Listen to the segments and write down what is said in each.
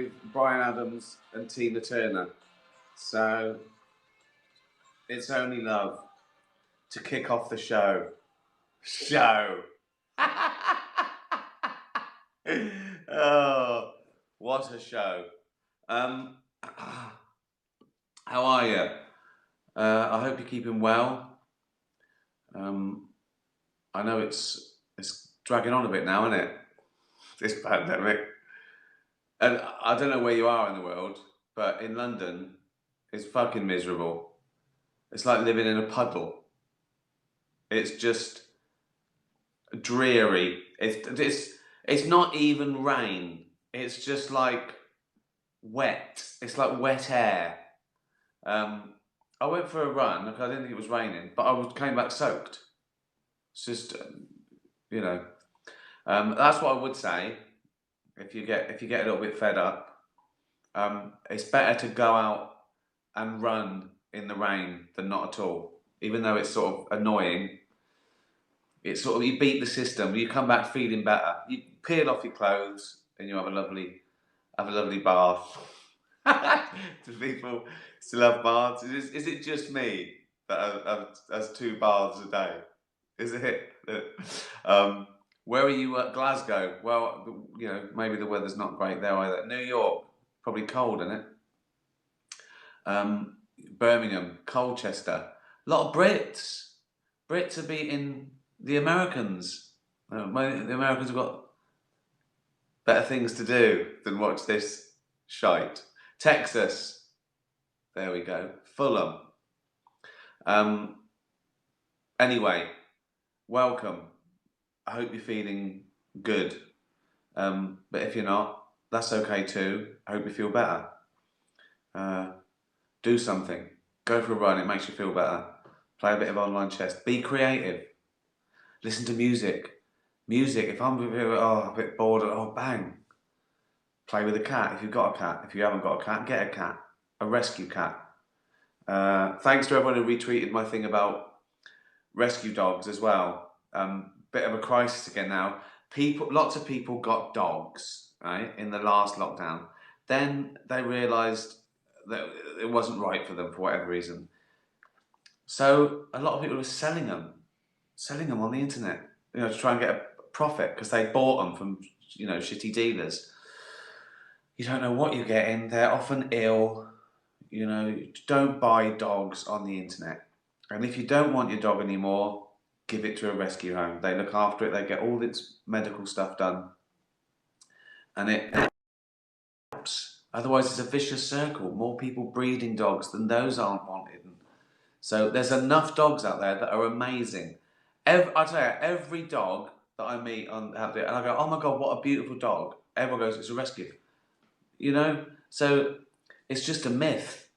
with Brian Adams and Tina Turner. So it's only love to kick off the show. Oh, what a show. How are you? I hope you're keeping well. I know it's dragging on a bit now, isn't it? This pandemic. And I don't know where you are in the world, but in London, it's fucking miserable. It's like living in a puddle. It's just dreary. It's not even rain. It's just like wet. It's like wet air. I went for a run. Like I didn't think it was raining, but came back soaked. It's just, that's what I would say. If you get a little bit fed up, it's better to go out and run in the rain than not at all. Even though it's sort of annoying, it's sort of you beat the system. You come back feeling better. You peel off your clothes and you have a lovely bath. Do people still have baths? Is it just me that has 2 baths a day? Is it? Where are you at Glasgow? Well, maybe the weather's not great there either. New York, probably cold, isn't it? Birmingham, Colchester, a lot of Brits. Brits are beating the Americans. The Americans have got better things to do than watch this shite. Texas, there we go. Fulham. Anyway, welcome. I hope you're feeling good. But if you're not, that's okay too. I hope you feel better. Do something. Go for a run. It makes you feel better. Play a bit of online chess. Be creative. Listen to music. Music. If I'm a bit bored, bang. Play with a cat if you've got a cat. If you haven't got a cat, get a cat. A rescue cat. Thanks to everyone who retweeted my thing about rescue dogs as well. Bit of a crisis again now. Lots of people got dogs, right, in the last lockdown. Then they realised that it wasn't right for them for whatever reason. So a lot of people were selling them on the internet, to try and get a profit because they bought them from, shitty dealers. You don't know what you're getting. They're often ill. Don't buy dogs on the internet. And if you don't want your dog anymore, give it to a rescue home. They look after it. They get all its medical stuff done. And it helps. Otherwise, it's a vicious circle. More people breeding dogs than those aren't wanted. So there's enough dogs out there that are amazing. I tell you, every dog that I meet out there, and I go, oh my God, what a beautiful dog. Everyone goes, it's a rescue. So it's just a myth.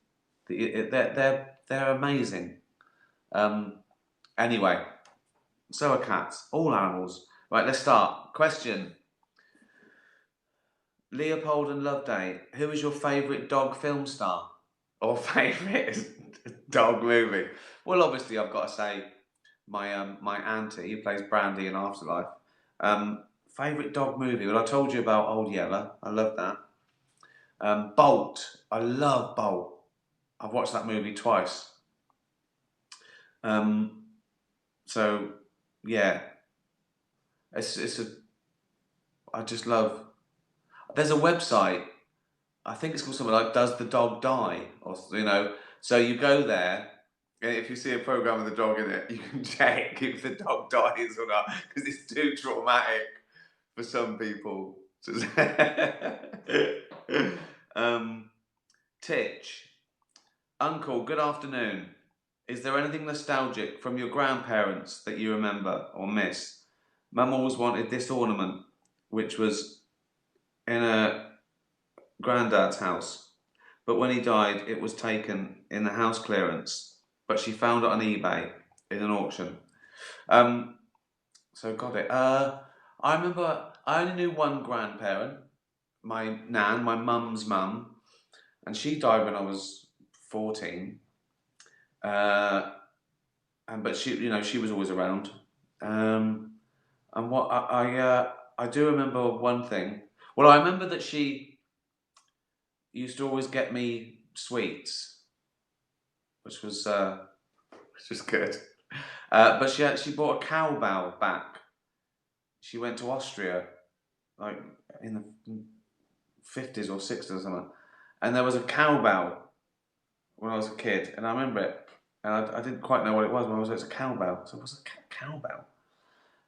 They're amazing. Anyway, so are cats, all animals. Right, let's start. Question. Leopold and Loveday, who is your favourite dog film star? Or favourite dog movie? Well, obviously I've got to say my auntie, who plays Brandy in Afterlife. Favourite dog movie? Well, I told you about Old Yeller. I love that. Bolt. I love Bolt. I've watched that movie twice. So yeah, I just love. There's a website. I think it's called something like "Does the Dog Die?" or So you go there, and if you see a program with a dog in it, you can check if the dog dies or not because it's too traumatic for some people. Titch, Uncle, good afternoon. Is there anything nostalgic from your grandparents that you remember or miss? Mum always wanted this ornament, which was in a granddad's house. But when he died, it was taken in the house clearance. But she found it on eBay in an auction. So got it. I remember I only knew one grandparent, my nan, my mum's mum, and she died when I was 14. But she was always around. And what I do remember one thing. Well, I remember that she used to always get me sweets, which was good. But she bought a cowbell back. She went to Austria, like in the 50s or 60s or something, and there was a cowbell when I was a kid, and I remember it, and I didn't quite know what it was when I was like, it's a cowbell. So what's a cowbell?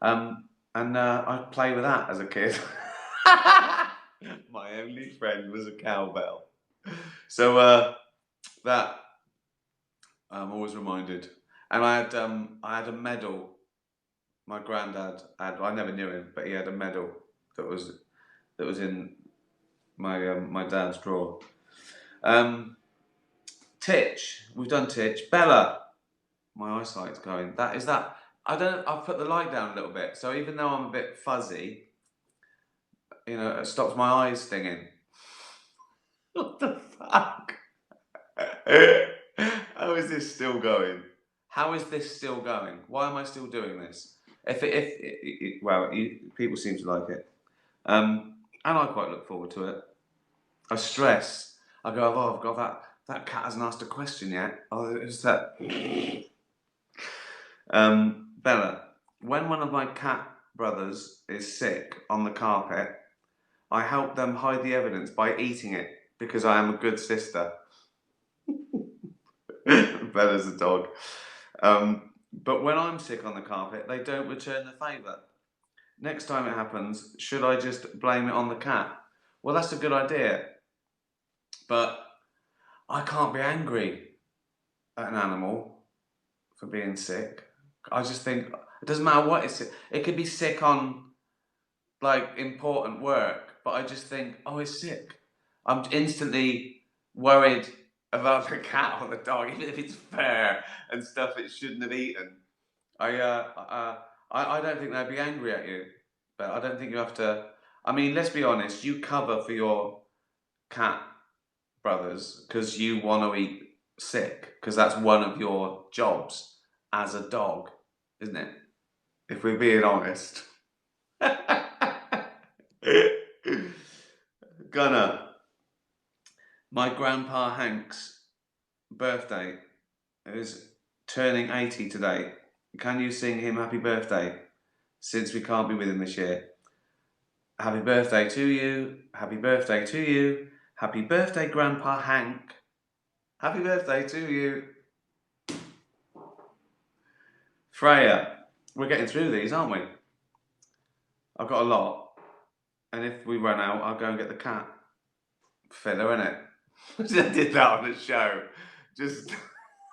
And I'd play with that as a kid. My only friend was a cowbell. So that I'm always reminded. And I had a medal. My granddad had. I never knew him, but he had a medal that was in my dad's drawer. Titch, we've done Titch. Bella, my eyesight's going. That is that. I've put the light down a little bit, so even though I'm a bit fuzzy, it stops my eyes stinging. What the fuck? How is this still going? How is this still going? Why am I still doing this? People seem to like it, and I quite look forward to it. I stress. I go, oh, I've got that cat hasn't asked a question yet. Oh, it's that. Bella, when one of my cat brothers is sick on the carpet, I help them hide the evidence by eating it because I am a good sister. Bella's a dog. But when I'm sick on the carpet, they don't return the favour. Next time it happens, should I just blame it on the cat? Well, that's a good idea. But I can't be angry at an animal for being sick. I just think it doesn't matter what it's sick. It could be sick on like important work, but I just think, oh, it's sick. I'm instantly worried about the cat or the dog, even if it's fur and stuff it shouldn't have eaten. I don't think they'd be angry at you, but I don't think you have to. I mean, let's be honest. You cover for your cat brothers because you want to eat sick because that's one of your jobs as a dog, isn't it? If we're being honest. Gunnar, my grandpa Hank's birthday is turning 80 today. Can you sing him happy birthday since we can't be with him this year? Happy birthday to you. Happy birthday to you. Happy birthday, Grandpa Hank. Happy birthday to you. Freya, we're getting through these, aren't we? I've got a lot. And if we run out, I'll go and get the cat. Filler, innit? I did that on a show. Just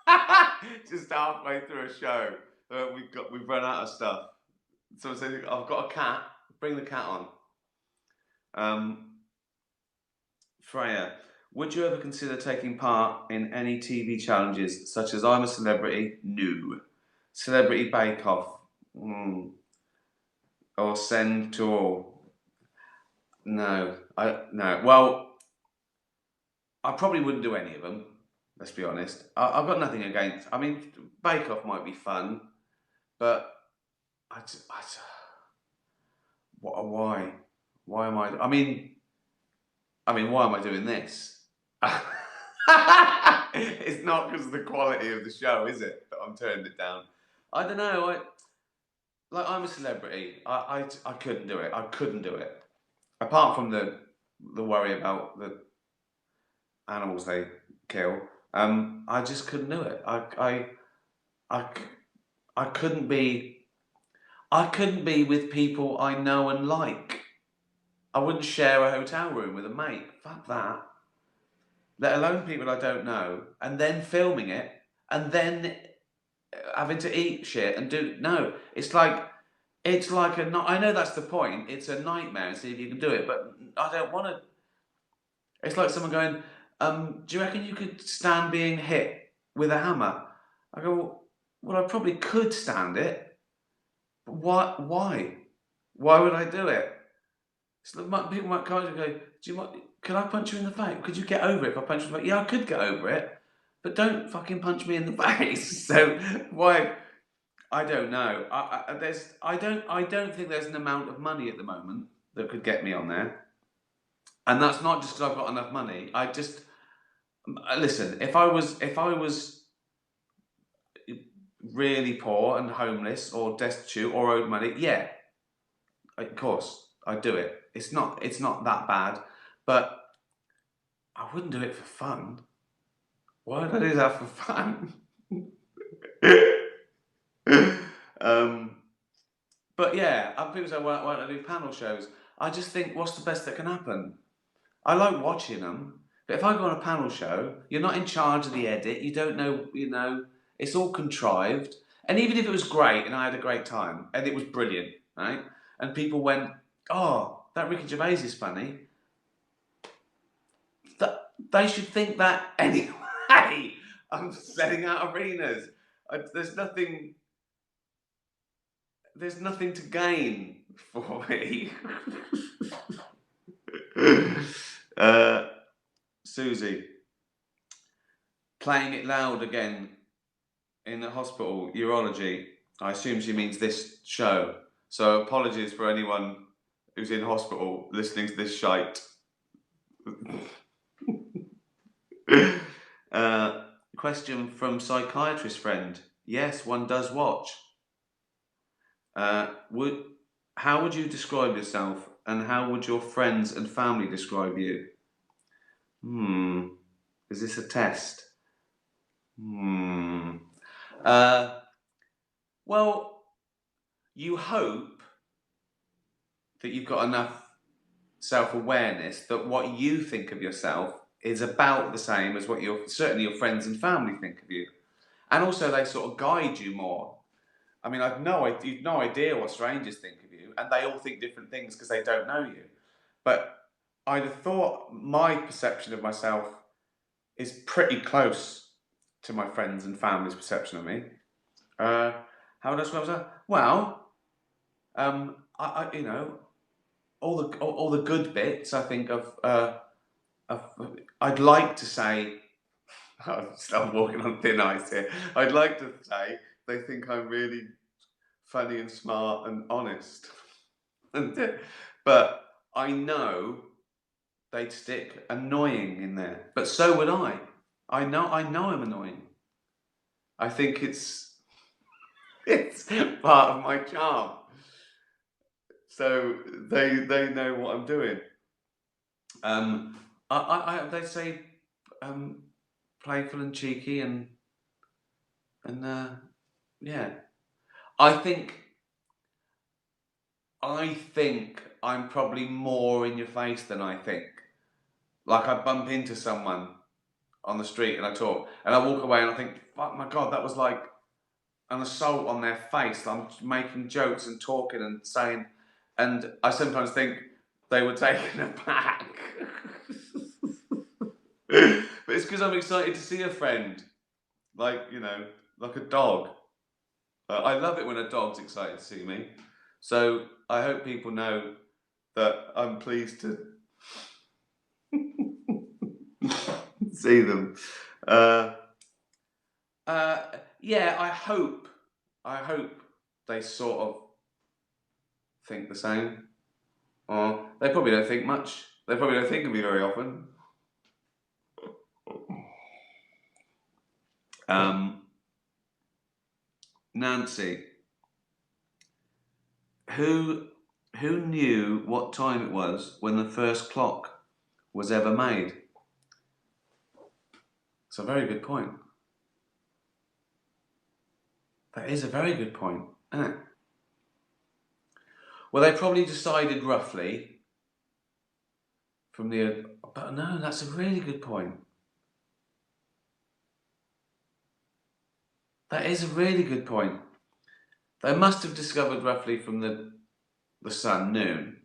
halfway through a show. We've run out of stuff. So I said, I've got a cat. Bring the cat on. Freya, would you ever consider taking part in any TV challenges such as I'm a Celebrity? No. Celebrity Bake Off? Or Send to All? No. No. Well, I probably wouldn't do any of them. Let's be honest. I've got nothing against. I mean, Bake Off might be fun, but why? Why am I? I mean, why am I doing this? It's not because of the quality of the show, is it? That I'm turning it down. I don't know. I'm a celebrity. I couldn't do it. I couldn't do it. Apart from the worry about the animals they kill, I just couldn't do it. I couldn't be. I couldn't be with people I know and like. I wouldn't share a hotel room with a mate. Fuck that. Let alone people I don't know, and then filming it, and then having to eat shit and do. No, it's like I know that's the point. It's a nightmare and see if you can do it, but I don't want to. It's like someone going, do you reckon you could stand being hit with a hammer? I go, well, I probably could stand it, but why? Why would I do it? So people might come and go, can I punch you in the face? Could you get over it if I punch you in the face? Yeah, I could get over it, but don't fucking punch me in the face. So why? I don't know. I don't think there's an amount of money at the moment that could get me on there. And that's not just because I've got enough money. I just listen. If I was really poor and homeless or destitute or owed money, yeah, of course I'd do it. It's not that bad, but I wouldn't do it for fun. Why would I do that for fun? um, but yeah, people say, why don't I do panel shows? I just think, what's the best that can happen? I like watching them, but if I go on a panel show, you're not in charge of the edit. You don't know, it's all contrived. And even if it was great and I had a great time and it was brilliant, right? And people went, oh, that Ricky Gervais is funny. They should think that anyway. I'm selling out arenas. There's nothing. There's nothing to gain for me. uh, Susie, playing it loud again in the hospital urology. I assume she means this show. So apologies for anyone who's in hospital listening to this shite. Question from psychiatrist friend. Yes, one does watch. How would you describe yourself, and how would your friends and family describe you? Is this a test? Well, you hope that you've got enough self-awareness that what you think of yourself is about the same as what certainly your friends and family think of you. And also they sort of guide you more. I mean, you've no idea what strangers think of you, and they all think different things because they don't know you. But I'd have thought my perception of myself is pretty close to my friends and family's perception of me. How would I describe myself? Well, all the good bits. I think I'd like to say. I'm walking on thin ice here. I'd like to say they think I'm really funny and smart and honest, but I know they'd stick annoying in there. But so would I. I know I'm annoying. I think it's part of my charm. So they know what I'm doing. They say playful and cheeky and yeah. I think I'm probably more in your face than I think. Like I bump into someone on the street and I talk and I walk away and I think, fuck my God, that was like an assault on their face. I'm making jokes and talking and saying, and I sometimes think they were taken aback. But it's because I'm excited to see a friend, like like a dog. I love it when a dog's excited to see me. So I hope people know that I'm pleased to see them. Yeah, I hope they sort of think the same. Or they probably don't think much. They probably don't think of me very often. Nancy, who knew what time it was when the first clock was ever made? It's a very good point. That is a very good point, isn't it? Well, they probably decided roughly from the... But no, that's a really good point. That is a really good point. They must have discovered roughly from the sun, noon,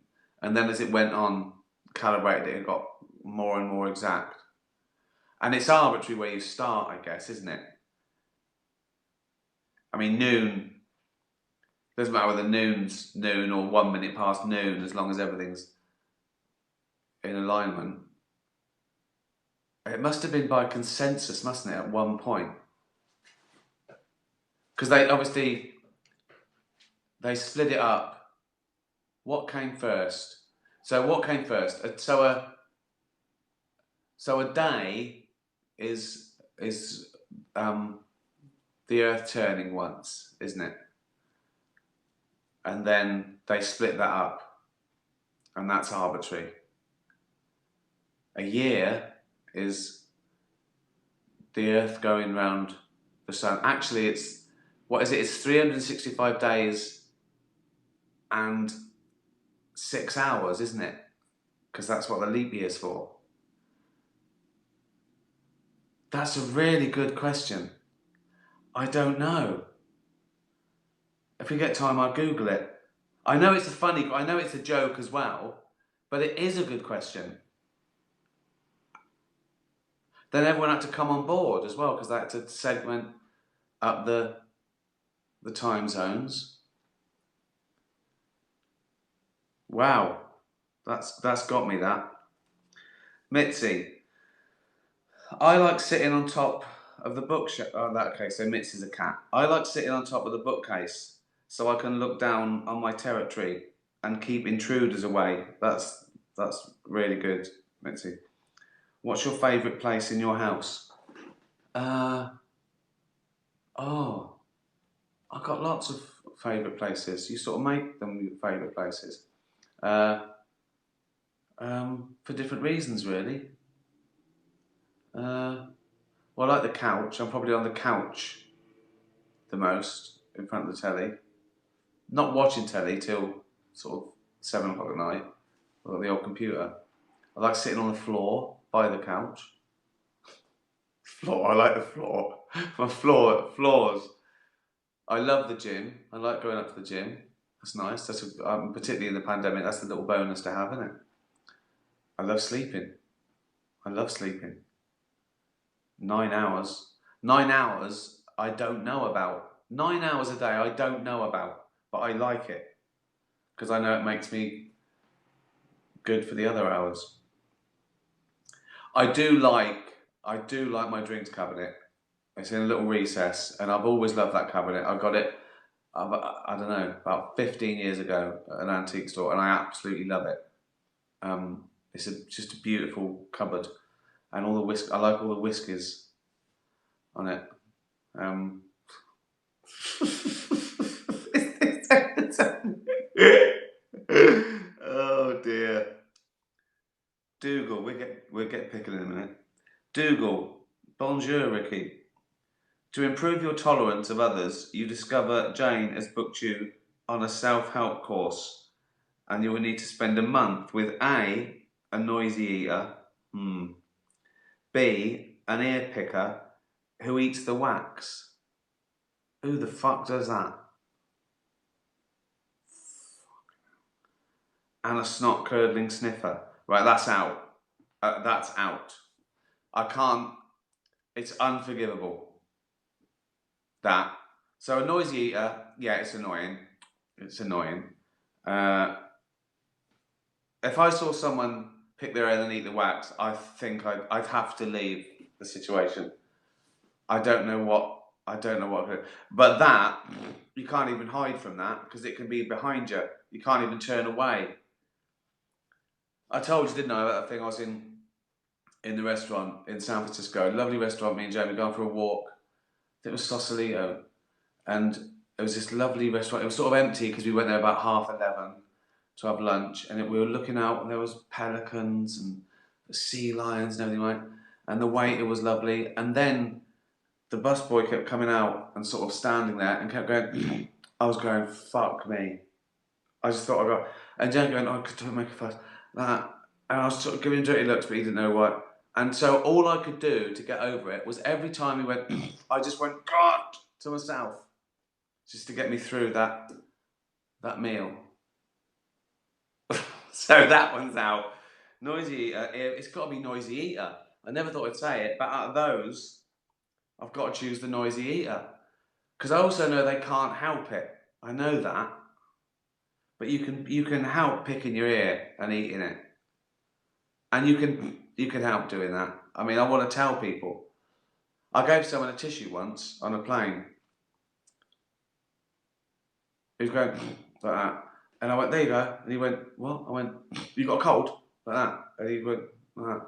and then as it went on, calibrated it and got more and more exact. And it's arbitrary where you start, I guess, isn't it? I mean, noon, doesn't matter whether noon's noon or 1 minute past noon, as long as everything's in alignment. It must have been by consensus, mustn't it, at one point? Because they split it up. What came first? So what came first? So a day is the Earth turning once, isn't it? And then they split that up, and that's arbitrary. A year is the Earth going round the sun. Actually, it's what is it? It's 365 days and 6 hours, isn't it? Because that's what the leap year's for. That's a really good question. I don't know. If we get time, I'll Google it. I know it's I know it's a joke as well, but it is a good question. Then everyone had to come on board as well because they had to segment up the time zones. Wow, that's got me that. Mitzi, I like sitting on top of the bookshelf. Oh, that okay. So Mitzi's a cat. I like sitting on top of the bookcase so I can look down on my territory and keep intruders away. That's really good, Mitzi. What's your favourite place in your house? Uh, oh, I've got lots of favourite places. You sort of make them your favourite places. Uh, for different reasons, really. Well, I like the couch. I'm probably on the couch the most in front of the telly. Not watching telly till sort of 7 o'clock at night. I've got the old computer. I like sitting on the floor by the couch. Floor, I like the floor. Floors. I love the gym. I like going up to the gym. That's nice. Particularly in the pandemic, that's the little bonus to have, isn't it? I love sleeping. I love sleeping. 9 hours. 9 hours I don't know about. 9 hours a day I don't know about, but I like it because I know it makes me good for the other hours. I do like my drinks cabinet. It's in a little recess, and I've always loved that cabinet. I got it, I don't know, about 15 years ago at an antique store, and I absolutely love it. It's just a beautiful cupboard, and all the I like all the whiskies on it. Um, oh dear. Dougal, we'll get picking in a minute. Dougal, bonjour, Ricky. To improve your tolerance of others, you discover Jane has booked you on a self-help course, and you will need to spend a month with a noisy eater, B, an ear picker who eats the wax. Who the fuck does that? And a snot curdling sniffer. Right, that's out. That's out. I can't. It's unforgivable. That. So a noisy eater, yeah, it's annoying. It's annoying. If I saw someone pick their head and eat the wax, I think I'd have to leave the situation. I don't know what. But that you can't even hide from that because it can be behind you. You can't even turn away. I told you, didn't I, about that thing I was in the restaurant in San Francisco. Lovely restaurant. Me and Jamie going for a walk. It was Sausalito, and it was this lovely restaurant. It was sort of empty because we went there about 11:30 to have lunch, and we were looking out, and there was pelicans and sea lions and everything like. And the waiter was lovely, and then the busboy kept coming out and sort of standing there and kept going. I was going, fuck me. I just thought I got, and Jamie going, oh, don't make a fuss. That, and I was sort of giving him dirty looks, but he didn't know what. And so all I could do to get over it was every time he went, I just went, God, to myself, just to get me through that meal. So that one's out. Noisy eater, it's got to be noisy eater. I never thought I'd say it, but out of those, I've got to choose the noisy eater. Because I also know they can't help it. I know that. But you can help picking your ear and eating it. And you can help doing that. I mean, I want to tell people. I gave someone a tissue once on a plane. He was going like that. And I went, there you go. And he went, what? I went, you got a cold? Like that. And he went, like that.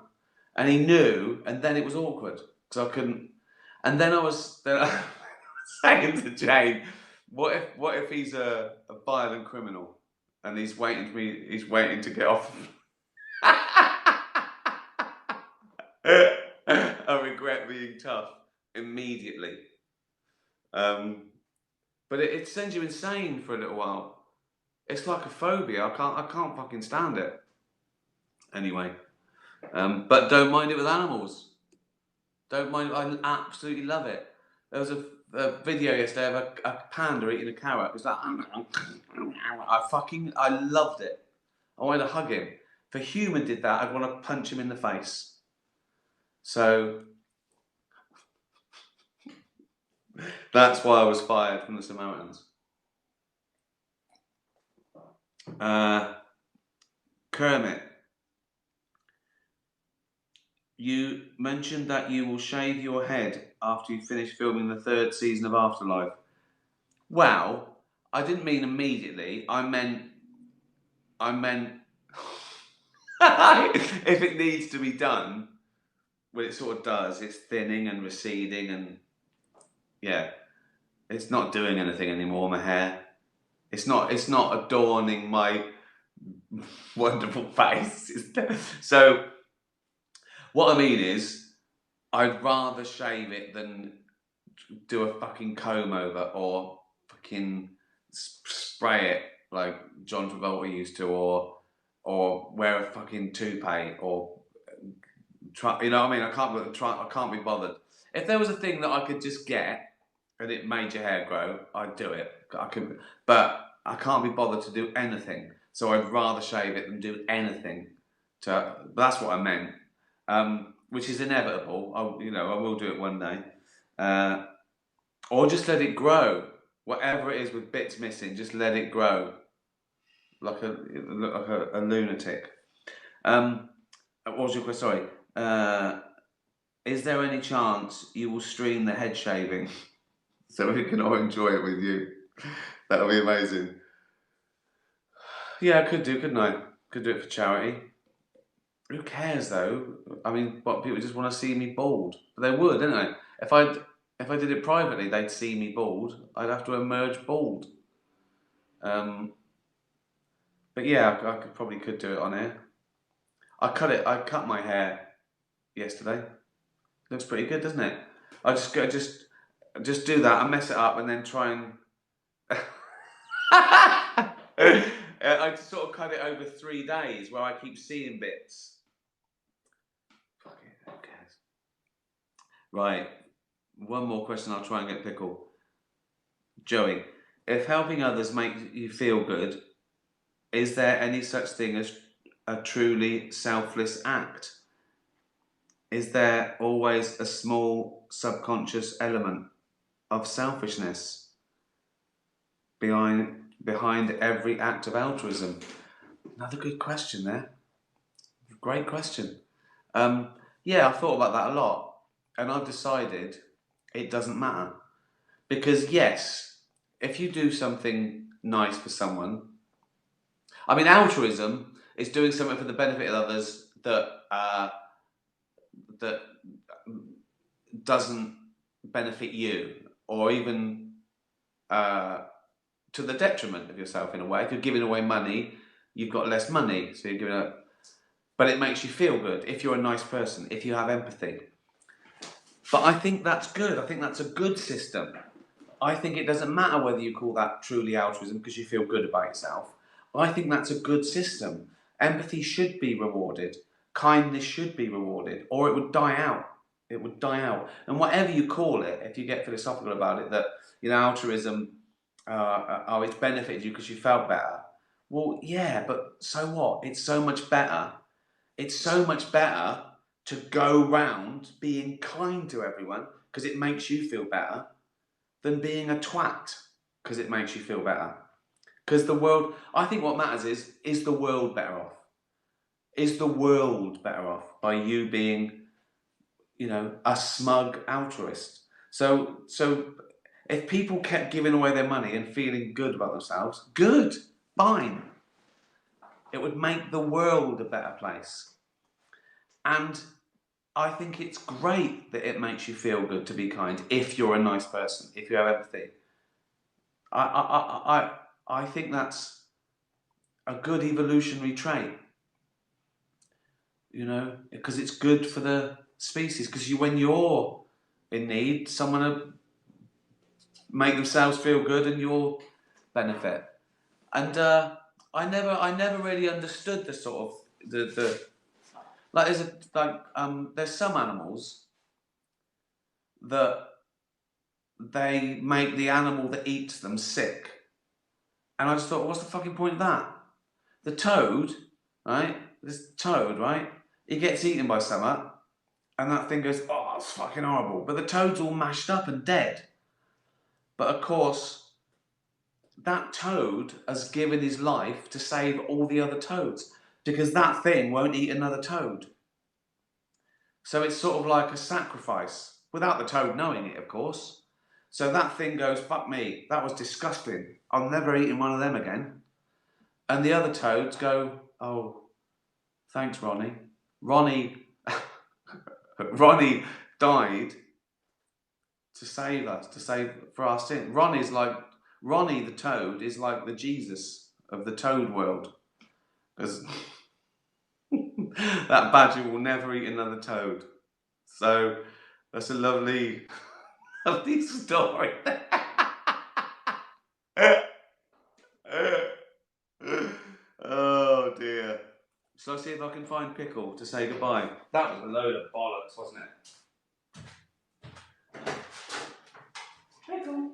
And he knew, and then it was awkward because I couldn't. And then I was saying to Jane, what if he's a violent criminal and he's waiting for me? He's waiting to get off. I regret being tough immediately. But it sends you insane for a little while. It's like a phobia. I can't fucking stand it. Anyway, but don't mind it with animals. Don't mind. I absolutely love it. There was a video yesterday of a panda eating a carrot. It's like I loved it. I wanted to hug him. If a human did that, I'd want to punch him in the face. So that's why I was fired from the Samaritans. Kermit, you mentioned that you will shave your head after you finish filming the 3rd season of Afterlife. Well, I didn't mean immediately. I meant if it needs to be done, well, it sort of does. It's thinning and receding, and yeah, it's not doing anything anymore. My hair, it's not adorning my wonderful face. So what I mean is, I'd rather shave it than do a fucking comb over or fucking spray it like John Travolta used to, or wear a fucking toupee, or try. You know what I mean? I can't be bothered. If there was a thing that I could just get and it made your hair grow, I'd do it. I could, but I can't be bothered to do anything. So I'd rather shave it than do anything. That's what I meant. Which is inevitable. I will do it one day, or just let it grow. Whatever it is with bits missing, just let it grow, like a lunatic. What was your question? Sorry. Is there any chance you will stream the head shaving so we can all enjoy it with you? That would be amazing. Yeah, I could do, couldn't I? Could do it for charity. Who cares though? I mean, what, people just want to see me bald? But they would, don't they? If I did it privately, they'd see me bald. I'd have to emerge bald. But yeah, I probably could do it on air. I cut my hair yesterday. Looks pretty good, doesn't it? I just do that. I mess it up and then try and. I sort of cut it over 3 days where I keep seeing bits. Fuck it, who cares? Right, one more question. I'll try and get pickle. Joey, if helping others makes you feel good, is there any such thing as a truly selfless act? Is there always a small subconscious element of selfishness behind every act of altruism? Another good question there. Great question. Yeah, I've thought about that a lot, and I've decided it doesn't matter. Because yes, if you do something nice for someone, I mean, altruism is doing something for the benefit of others that doesn't benefit you, or even to the detriment of yourself in a way. If you're giving away money, you've got less money, so you're giving up. But it makes you feel good if you're a nice person, if you have empathy. But I think that's good. I think that's a good system. I think it doesn't matter whether you call that truly altruism because you feel good about yourself. I think that's a good system. Empathy should be rewarded. Kindness should be rewarded, or it would die out. It would die out. And whatever you call it, if you get philosophical about it, that altruism, it's benefited you because you felt better. Well, yeah, but so what? It's so much better. It's so much better to go round being kind to everyone because it makes you feel better than being a twat because it makes you feel better. Because the world, I think what matters is the world better off? Is the world better off by you being, a smug altruist? So if people kept giving away their money and feeling good about themselves, good, fine. It would make the world a better place. And I think it's great that it makes you feel good to be kind if you're a nice person, if you have empathy. I think that's a good evolutionary trait, you know, because it's good for the species. Because when you're in need, someone will make themselves feel good, and you'll benefit. And I never really understood the sort of the like there's some animals that they make the animal that eats them sick, and I just thought, what's the fucking point of that? The toad, right? This toad, right? He gets eaten by something, and that thing goes, oh, it's fucking horrible. But the toad's all mashed up and dead. But of course, that toad has given his life to save all the other toads, because that thing won't eat another toad. So it's sort of like a sacrifice, without the toad knowing it, of course. So that thing goes, fuck me, that was disgusting. I'm never eating one of them again. And the other toads go, oh, thanks, Ronnie. Ronnie died to save us, to save for our sin. Ronnie the toad is like the Jesus of the toad world. Because that badger will never eat another toad. So that's a lovely, lovely story. Oh dear. Shall I see if I can find Pickle to say goodbye? That was a load of bollocks, wasn't it? Pickle.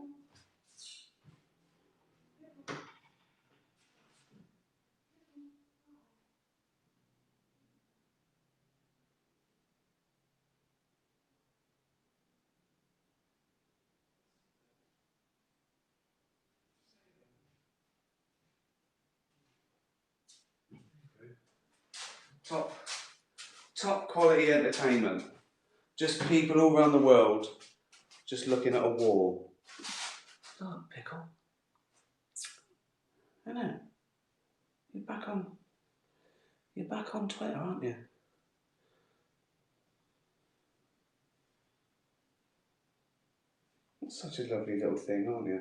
Top quality entertainment. Just people all around the world just looking at a wall. Look, Pickle. Isn't it? You're back on Twitter, aren't you? That's such a lovely little thing, aren't you?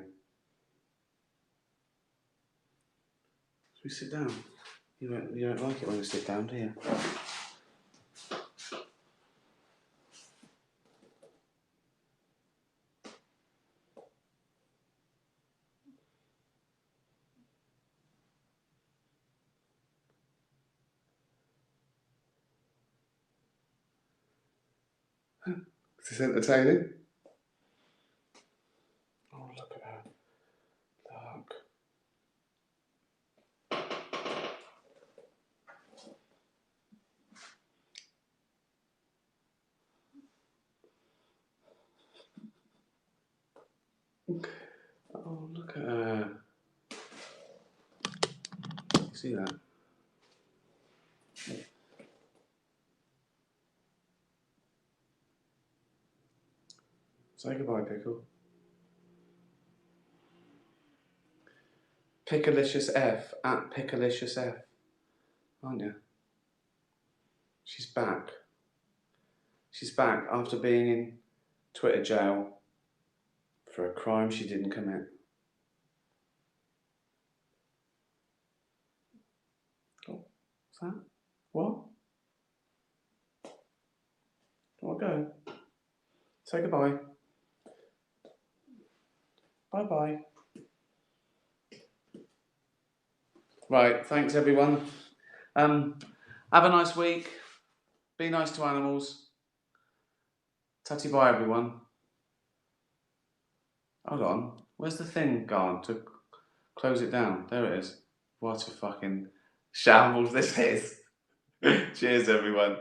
Should we sit down? You don't like it when we sit down, do you? Is this entertaining? Oh, look at her. Look. Oh, look at her. You see that? Say goodbye, Pickle. Pickalicious F at Pickalicious F, aren't you? She's back. She's back after being in Twitter jail for a crime she didn't commit. Oh, what's that? What? Do I go? Say goodbye. Bye-bye. Right, thanks everyone. Have a nice week. Be nice to animals. Tatty bye everyone. Hold on. Where's the thing gone to close it down? There it is. What a fucking shambles this is. Cheers everyone.